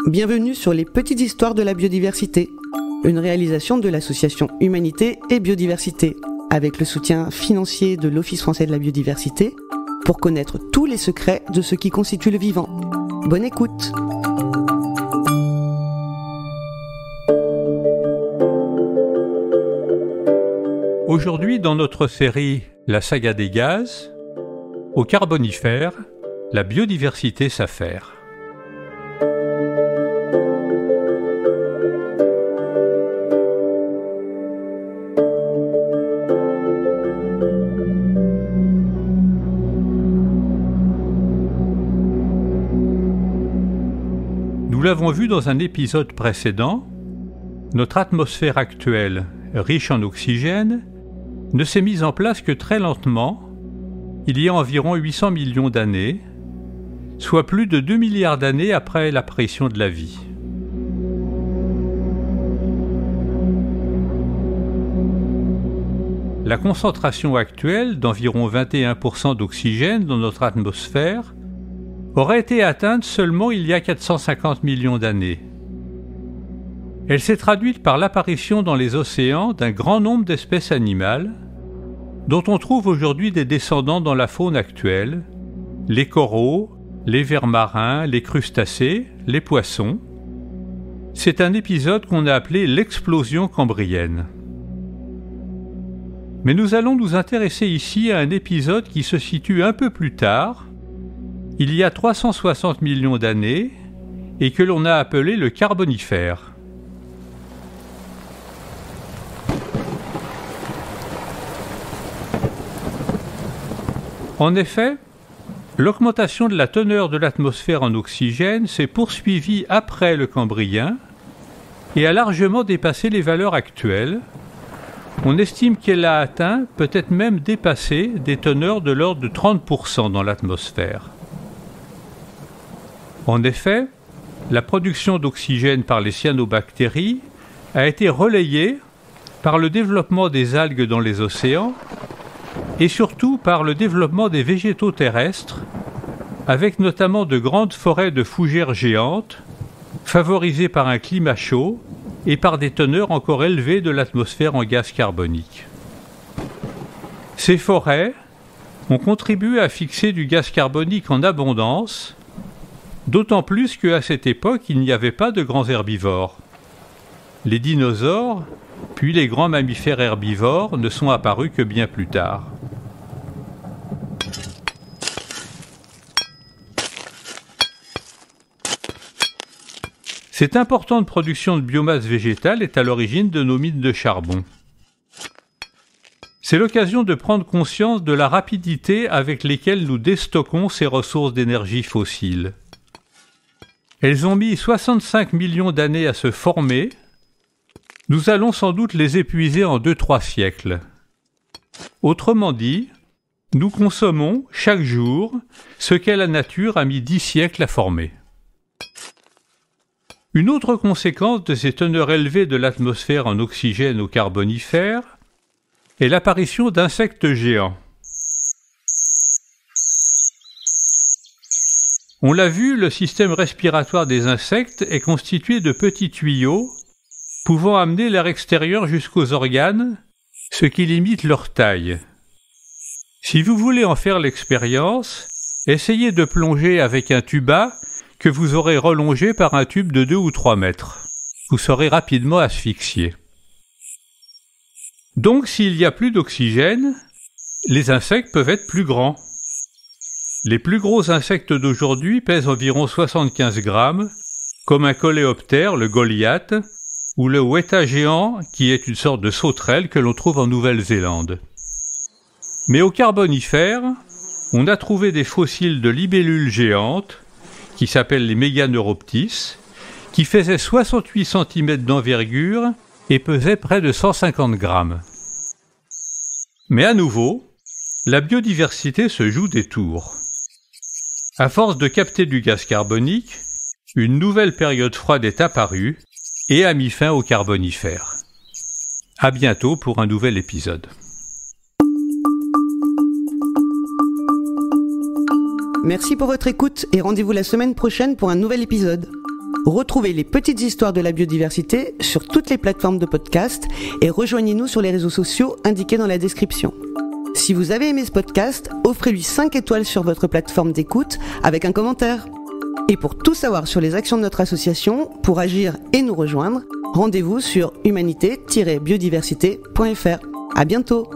Bienvenue sur les petites histoires de la biodiversité, une réalisation de l'association Humanité et Biodiversité, avec le soutien financier de l'Office français de la biodiversité, pour connaître tous les secrets de ce qui constitue le vivant. Bonne écoute! Aujourd'hui, dans notre série La saga des gaz, au Carbonifère, la biodiversité s'affaire. Nous l'avons vu dans un épisode précédent, notre atmosphère actuelle, riche en oxygène, ne s'est mise en place que très lentement, il y a environ 800 millions d'années, soit plus de 2 milliards d'années après l'apparition de la vie. La concentration actuelle d'environ 21% d'oxygène dans notre atmosphère aurait été atteinte seulement il y a 450 millions d'années. Elle s'est traduite par l'apparition dans les océans d'un grand nombre d'espèces animales, dont on trouve aujourd'hui des descendants dans la faune actuelle, les coraux, les vers marins, les crustacés, les poissons. C'est un épisode qu'on a appelé l'explosion cambrienne. Mais nous allons nous intéresser ici à un épisode qui se situe un peu plus tard, il y a 360 millions d'années, et que l'on a appelé le Carbonifère. En effet, l'augmentation de la teneur de l'atmosphère en oxygène s'est poursuivie après le Cambrien et a largement dépassé les valeurs actuelles. On estime qu'elle a atteint, peut-être même dépassé, des teneurs de l'ordre de 30% dans l'atmosphère. En effet, la production d'oxygène par les cyanobactéries a été relayée par le développement des algues dans les océans et surtout par le développement des végétaux terrestres, avec notamment de grandes forêts de fougères géantes, favorisées par un climat chaud et par des teneurs encore élevées de l'atmosphère en gaz carbonique. Ces forêts ont contribué à fixer du gaz carbonique en abondance, d'autant plus qu'à cette époque, il n'y avait pas de grands herbivores. Les dinosaures, puis les grands mammifères herbivores ne sont apparus que bien plus tard. Cette importante production de biomasse végétale est à l'origine de nos mines de charbon. C'est l'occasion de prendre conscience de la rapidité avec laquelle nous déstockons ces ressources d'énergie fossiles. Elles ont mis 65 millions d'années à se former. Nous allons sans doute les épuiser en 2-3 siècles. Autrement dit, nous consommons chaque jour ce qu'est la nature a mis 10 siècles à former. Une autre conséquence de ces teneurs élevées de l'atmosphère en oxygène au Carbonifère est l'apparition d'insectes géants. On l'a vu, le système respiratoire des insectes est constitué de petits tuyaux pouvant amener l'air extérieur jusqu'aux organes, ce qui limite leur taille. Si vous voulez en faire l'expérience, essayez de plonger avec un tuba que vous aurez relongé par un tube de 2 ou 3 mètres. Vous serez rapidement asphyxié. Donc, s'il y a plus d'oxygène, les insectes peuvent être plus grands. Les plus gros insectes d'aujourd'hui pèsent environ 75 grammes, comme un coléoptère, le Goliath, ou le weta géant, qui est une sorte de sauterelle que l'on trouve en Nouvelle-Zélande. Mais au Carbonifère, on a trouvé des fossiles de libellules géantes, qui s'appellent les Meganeuroptis, qui faisaient 68 cm d'envergure et pesaient près de 150 grammes. Mais à nouveau, la biodiversité se joue des tours. À force de capter du gaz carbonique, une nouvelle période froide est apparue et a mis fin au Carbonifère. À bientôt pour un nouvel épisode. Merci pour votre écoute et rendez-vous la semaine prochaine pour un nouvel épisode. Retrouvez les petites histoires de la biodiversité sur toutes les plateformes de podcast et rejoignez-nous sur les réseaux sociaux indiqués dans la description. Si vous avez aimé ce podcast, offrez-lui 5 étoiles sur votre plateforme d'écoute avec un commentaire. Et pour tout savoir sur les actions de notre association, pour agir et nous rejoindre, rendez-vous sur humanité-biodiversité.fr. À bientôt!